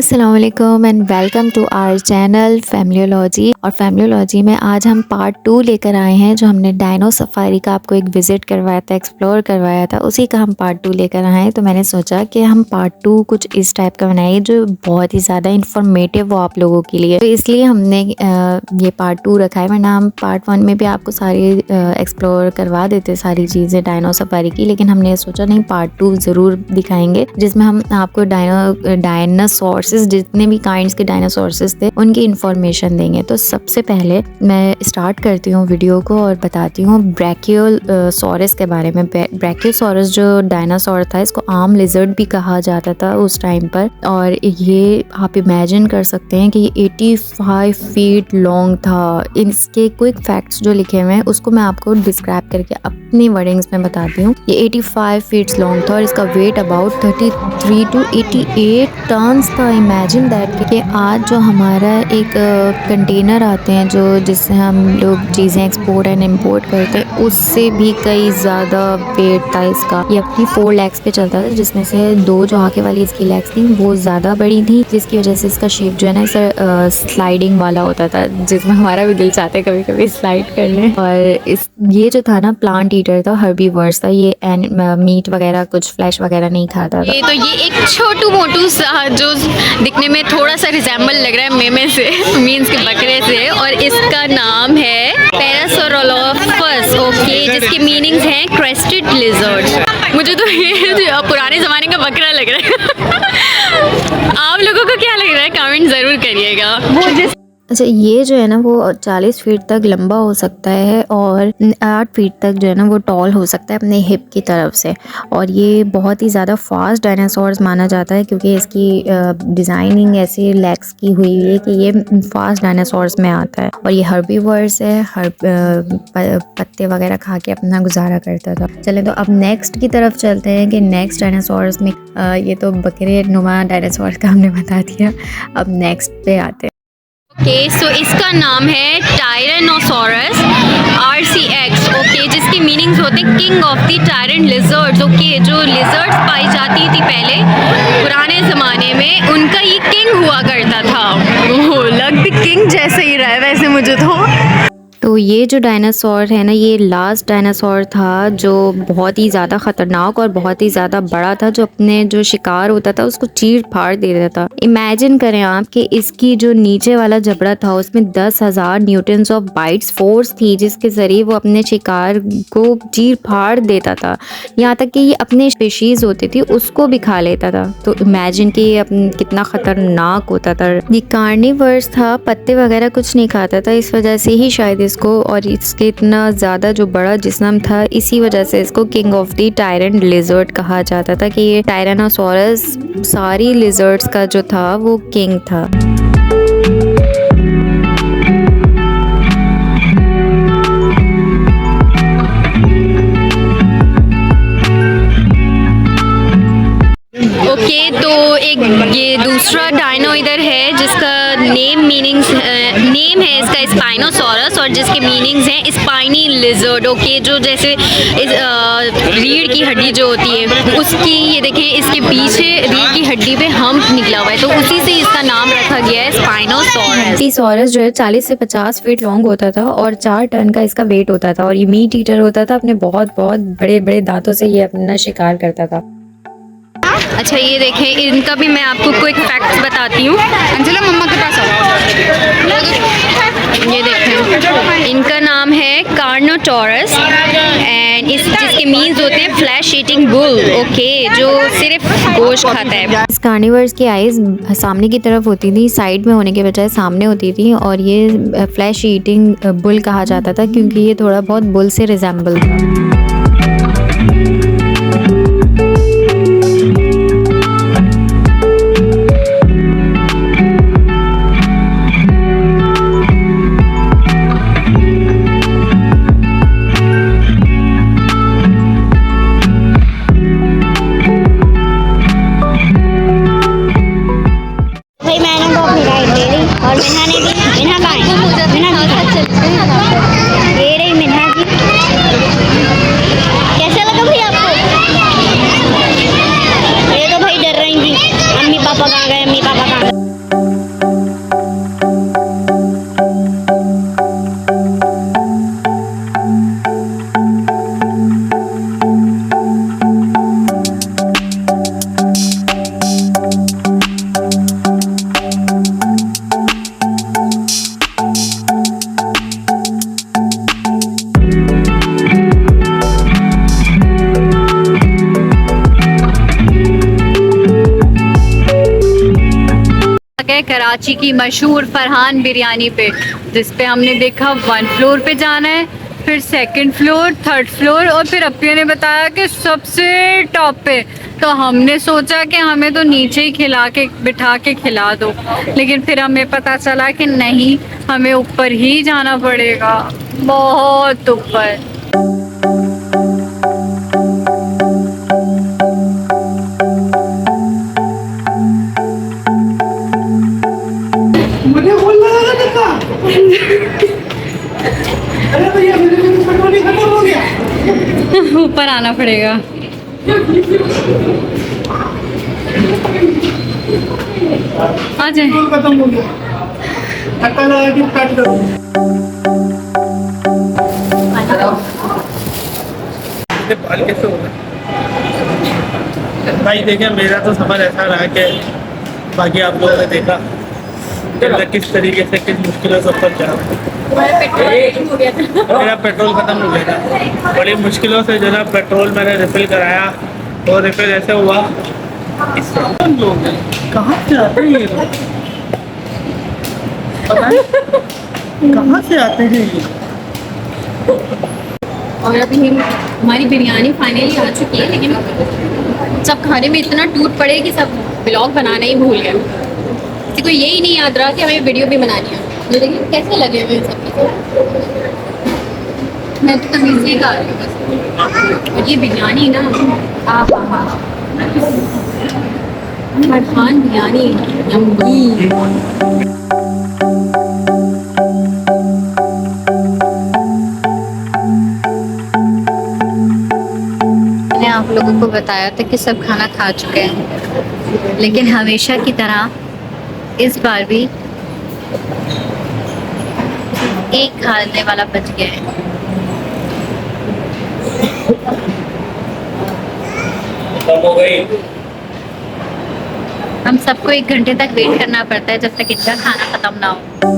अस्सलाम वालेकुम and welcome to our channel Familiology. और फैमिलियोलॉजी में आज हम पार्ट 2 लेकर आए हैं। जो हमने डायनो सफारी का आपको एक विज़िट करवाया था, एक्सप्लोर करवाया था, उसी का हम पार्ट 2 लेकर आए हैं। तो मैंने सोचा कि हम पार्ट 2 कुछ इस टाइप का बनाएं जो बहुत ही ज़्यादा इंफॉर्मेटिव हो आप लोगों के लिए। तो इसलिए हमने ये पार्ट 2 रखा है, वरना हम पार्ट 1 में भी आपको सारी एक्सप्लोर करवा देते सारी चीज़ें डायनो सफारी की। लेकिन हमने सोचा नहीं, पार्ट 2 ज़रूर दिखाएंगे जिसमें हम आपको डायनासोर्स जितने भी काइंड्स के डायनासोर्स थे उनकी इंफॉर्मेशन देंगे। तो सबसे पहले मैं स्टार्ट करती हूँ वीडियो को और बताती हूँ ब्रैकियोसॉरस के बारे में। ब्रैकियोसॉरस जो डायनासोर था, इसको आर्म लिजर्ड भी कहा जाता था उस टाइम पर। और ये आप इमेजिन कर सकते हैं कि ये 85 फीट लॉन्ग था। इसके क्विक फैक्ट्स जो लिखे हुए हैं उसको मैं आपको डिस्क्राइब करके अपनी वर्डिंग्स में बताती हूँ। ये 85 फीट लॉन्ग था और इसका वेट अबाउट 33 to 88 टन्स था। इमेजिन दैट कि आज जो हमारा एक कंटेनर आते हैं जो जिससे हम लोग चीज़ें एक्सपोर्ट एंड इम्पोर्ट करते हैं, उससे भी कई ज़्यादा वेट था इसका। ये अपनी 4 लेग्स पे चलता था, जिसमें से 2 जो आगे वाली इसकी लेग्स थी वो ज़्यादा बड़ी थी, जिसकी वजह से इसका शेप जो है ना इसे स्लाइडिंग वाला होता था, जिसमें हमारा भी दिल चाहता है कभी कभी स्लाइड कर लें। और ये जो था ना प्लांट ईटर था, हर्बीवर्स था ये, मीट वगैरह कुछ फ्लैश वगैरह नहीं खाता था। ये एक छोटू मोटू सा जो दिखने में थोड़ा सा रिजेंबल लग रहा है मेमे से मीन्स के बकरे से, और इसका नाम है पैरासोरोलोफस, ओके, जिसके मीनिंग्स हैं क्रेस्टेड लिजर्ड। मुझे तो ये पुराने ज़माने का बकरा लग रहा है। आप लोगों को क्या लग रहा है कमेंट ज़रूर करिएगा। अच्छा, ये जो है ना वो 40 फीट तक लंबा हो सकता है और 8 फीट तक जो है ना वो टॉल हो सकता है अपने हिप की तरफ से। और ये बहुत ही ज़्यादा फास्ट डायनासोर्स माना जाता है क्योंकि इसकी डिज़ाइनिंग ऐसी लेग्स की हुई है कि ये फास्ट डायनासोर्स में आता है। और ये हर्बीवर्स है, पत्ते वगैरह खा के अपना गुजारा करता था। चलें तो अब नेक्स्ट की तरफ चलते हैं कि नेक्स्ट डायनासोर्स में ये तो बकरे नुमा डायनासोर का हमने बता दिया। अब नेक्स्ट पे आते हैं। ओके, सो इसका नाम है टायरेनोसोरस RCX, ओके, जिसके मीनिंग्स होते हैं king of the tyrant lizards. Okay, जो लिजर्ड्स पाई जाती थी पहले पुराने ज़माने में, उनका ये किंग हुआ करता था। ओह, लग भी किंग जैसा ही रहा है वैसे मुझे तो ये जो डायनासोर है ना, ये लास्ट डायनासोर था जो बहुत ही ज़्यादा ख़तरनाक और बहुत ही ज़्यादा बड़ा था, जो अपने जो शिकार होता था उसको चीर फाड़ दे देता था। इमेजिन करें आप कि इसकी जो नीचे वाला जबड़ा था उसमें 10,000 न्यूटन्स ऑफ बाइट्स फोर्स थी, जिसके ज़रिए वो अपने शिकार को चीर फाड़ देता था। यहाँ तक कि ये अपने स्पीशीज़ होती थी उसको भी खा लेता था। तो इमेजिन कि ये कितना ख़तरनाक होता था। ये कार्निवर्स था, पत्ते वगैरह कुछ नहीं खाता था, इस वजह से ही शायद इसको, और इसके इतना ज़्यादा जो बड़ा जिस्म था, इसी वजह से इसको king of the tyrant lizard कहा जाता था कि ये टायरेनोसोरस सारी लिजर्ड्स का जो था वो किंग था। ओके, तो एक ये दूसरा डायनो इधर है जिसका नेम है इसका स्पाइनोसोरस, और जिसके मीनिंग्स हैं स्पाइनी लिजर्ड। ओके, जो जैसे इस रीढ़ की हड्डी जो होती है उसकी, ये देखें इसके पीछे रीढ़ की हड्डी पे हम्प निकला हुआ है, तो उसी से इसका नाम रखा गया है स्पाइनोसोरस। सॉरस जो है 40 से 50 फीट लॉन्ग होता था और 4 टन का इसका वेट होता था। और ये मीट ईटर होता था, अपने बहुत बहुत बड़े बड़े दांतों से ये अपना शिकार करता था। अच्छा, ये देखें, इनका भी मैं आपको क्विक फैक्ट्स बताती हूँ। अंजला मम्मा के पास ये देखें, इनका नाम है कार्नोटोरस एंड जिसके मीन्स होते हैं फ्लैश ईटिंग बुल, ओके, जो सिर्फ गोश्त खाता है। इस कार्निवर्स की आइज सामने की तरफ होती थी, साइड में होने के बजाय सामने होती थी। और ये फ्लैश ईटिंग बुल कहा जाता था क्योंकि ये थोड़ा बहुत बुल से रिजेंबल था। और मिन्हा ने भी, मिन्हा कहाँ है? मिन्हा ये रही मिन्हा जी। पापा काम गए कराची की मशहूर फरहान बिरयानी पे, जिस पे हमने देखा 1 फ्लोर पे जाना है, फिर 2nd फ्लोर, 3rd फ्लोर, और फिर अप्पिया ने बताया कि सबसे टॉप पे। तो हमने सोचा कि हमें तो नीचे ही खिला के बिठा के खिला दो, लेकिन फिर हमें पता चला कि नहीं, हमें ऊपर ही जाना पड़ेगा, बहुत ऊपर। मुझे बोल रहा था अरे भैया मेरे लिए पेट्रोल खत्म हो गया। ऊपर आना पड़ेगा। आ जाए। पेट्रोल खत्म हो गया, धक्का लगा के काट दो। बाल कैसे हो गए भाई? देखिए मेरा तो सफर ऐसा रहा कि बाकी आप लोगों ने देखा कि किस तरीके से किस मुश्किलों से सफर जा रहा है। मेरा पेट्रोल खत्म हो गया था, बड़ी मुश्किलों से जो ना पेट्रोल मैंने रिफिल कराया, और रिफिल ऐसे हुआ। इस लोग कहाँ से आते हैं ये लोग? पता है कहाँ से आते हैं ये? और अभी हमारी बिरयानी फाइनली आ चुकी है, लेकिन सब खाने में इतना टूट पड़े कि सब ब्लॉग बनाना ही भूल गए। किसी को यही नहीं याद रहा कि हमें वीडियो भी बनानी है। ये देखिए कैसे लगे हुए हैं सब। मैं तो तमीज़ ही खा रही हूँ बस। और ये बिरयानी ना, फरहान बिरयानी यम्मी। मैंने आप लोगों को बताया था कि सब खाना खा चुके हैं, लेकिन हमेशा की तरह इस बार भी एक खाने वाला बच गया है। हो गई। हम सबको 1 घंटे तक वेट करना पड़ता है जब तक इनका खाना खत्म ना हो।